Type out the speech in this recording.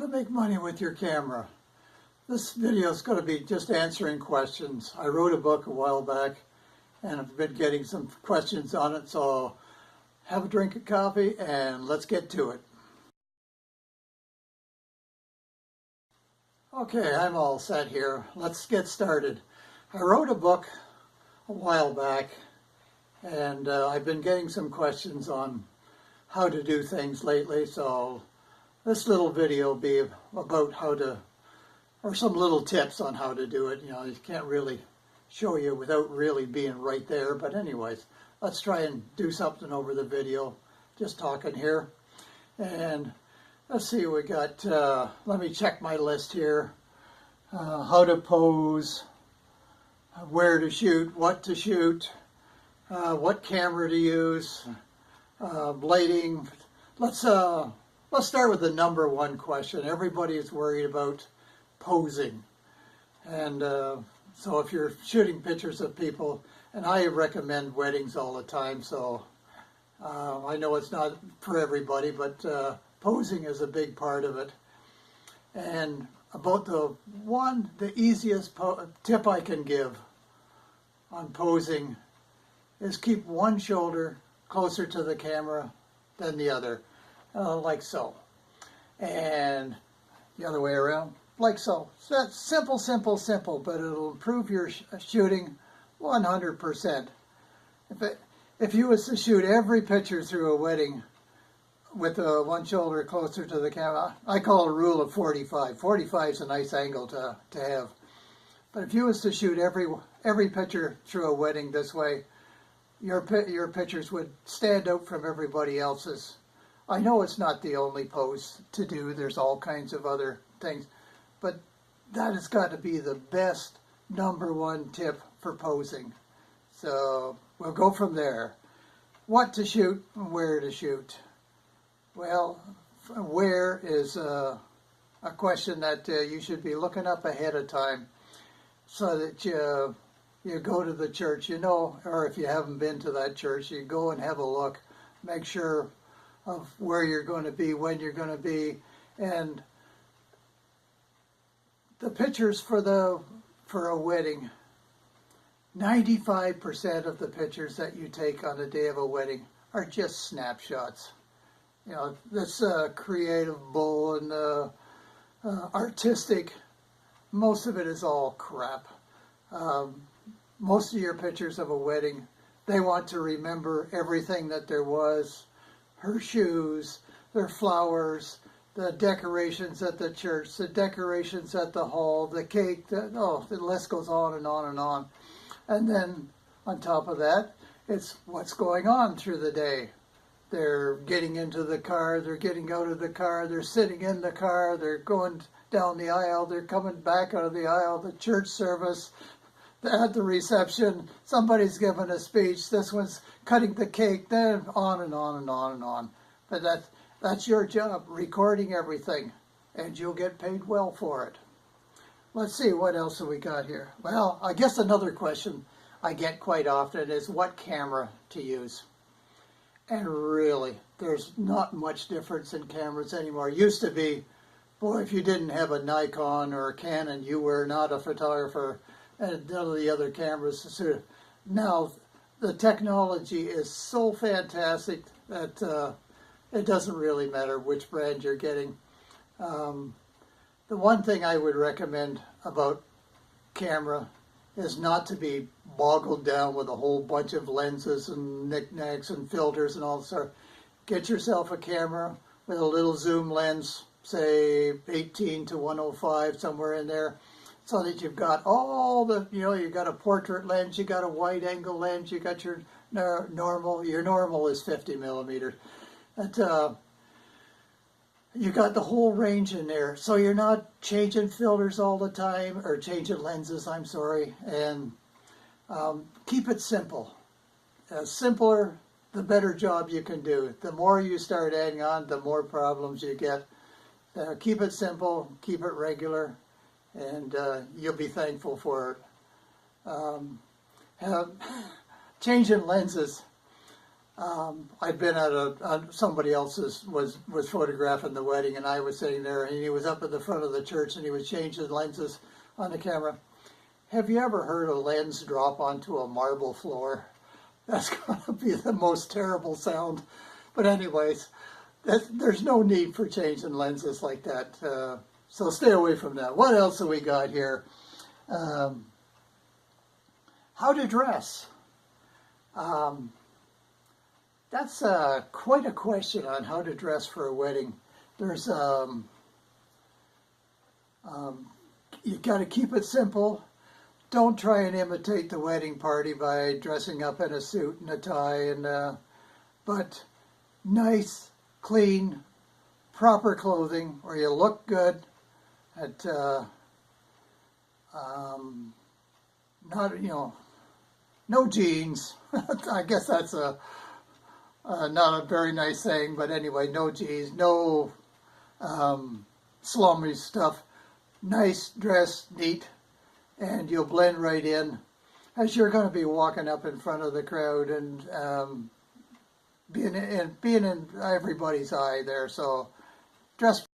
How to make money with your camera. This video is going to be just answering questions. I wrote a book a while back and I've been getting some questions on it, so have a drink of coffee and let's get to it. Okay, I'm all set here. Let's get started. I wrote a book a while back and I've been getting some questions on how to do things lately, so this little video will be about how to, or some little tips on how to do it. You know, you can't really show you without really being right there, but anyways, let's try and do something over the video, just talking here. And let's see, we got, let me check my list here. How to pose, where to shoot, what camera to use, lighting. Let's start with the number one question. Everybody is worried about posing. And so if you're shooting pictures of people, and I recommend weddings all the time, so I know it's not for everybody, but posing is a big part of it. And about the easiest tip I can give on posing is keep one shoulder closer to the camera than the other. Like so, and the other way around, like so. So that's simple, simple, simple, but it'll improve your shooting 100%. If you was to shoot every picture through a wedding with one shoulder closer to the camera, I call it a rule of 45. 45 is a nice angle to have. But if you was to shoot every picture through a wedding this way, your pictures would stand out from everybody else's. I know it's not the only pose to do. There's all kinds of other things, but that has got to be the best number one tip for posing. So we'll go from there. What to shoot and where to shoot. Well, where is a question that you should be looking up ahead of time so that you go to the church, you know, or if you haven't been to that church, you go and have a look, make sure of where you're going to be, when you're going to be, and the pictures for a wedding, 95% of the pictures that you take on the day of a wedding are just snapshots. You know, this creative bull and artistic, most of it is all crap. Most of your pictures of a wedding, they want to remember everything that there was, her shoes, their flowers, the decorations at the church, the decorations at the hall, the cake, the list goes on and on and on. And then on top of that, it's what's going on through the day. They're getting into the car, they're getting out of the car, they're sitting in the car, they're going down the aisle, they're coming back out of the aisle, the church service, at the reception, somebody's giving a speech, this one's cutting the cake, then on and on and on and on. But that's your job, recording everything, and you'll get paid well for it. Let's see, what else have we got here? Well, I guess another question I get quite often is what camera to use. And really, there's not much difference in cameras anymore. It used to be, boy, if you didn't have a Nikon or a Canon, you were not a photographer. And none of the other cameras. Now, the technology is so fantastic that it doesn't really matter which brand you're getting. The one thing I would recommend about camera is not to be boggled down with a whole bunch of lenses and knickknacks and filters and all that sort. Get yourself a camera with a little zoom lens, say 18 to 105, somewhere in there, so that you've got all the, you know, you've got a portrait lens, you got a wide angle lens, you got your normal is 50 millimeters. But you got the whole range in there, so you're not changing filters all the time, or changing lenses, I'm sorry, and keep it simple. Simpler, the better job you can do. The more you start adding on, the more problems you get. Keep it simple, keep it regular, and you'll be thankful for it. Changing lenses. I'd been at somebody else's was photographing the wedding, and I was sitting there, and he was up at the front of the church, and he was changing lenses on the camera. Have you ever heard a lens drop onto a marble floor? That's going to be the most terrible sound. But anyways, there's no need for changing lenses like that. So stay away from that. What else have we got here? How to dress. That's quite a question on how to dress for a wedding. There's you got to keep it simple. Don't try and imitate the wedding party by dressing up in a suit and a tie, but nice, clean, proper clothing where you look good. At not no jeans. I guess that's not a very nice saying, but anyway, no jeans, no slummy stuff. Nice dress, neat, and you'll blend right in, as you're going to be walking up in front of the crowd and being in everybody's eye there. So dress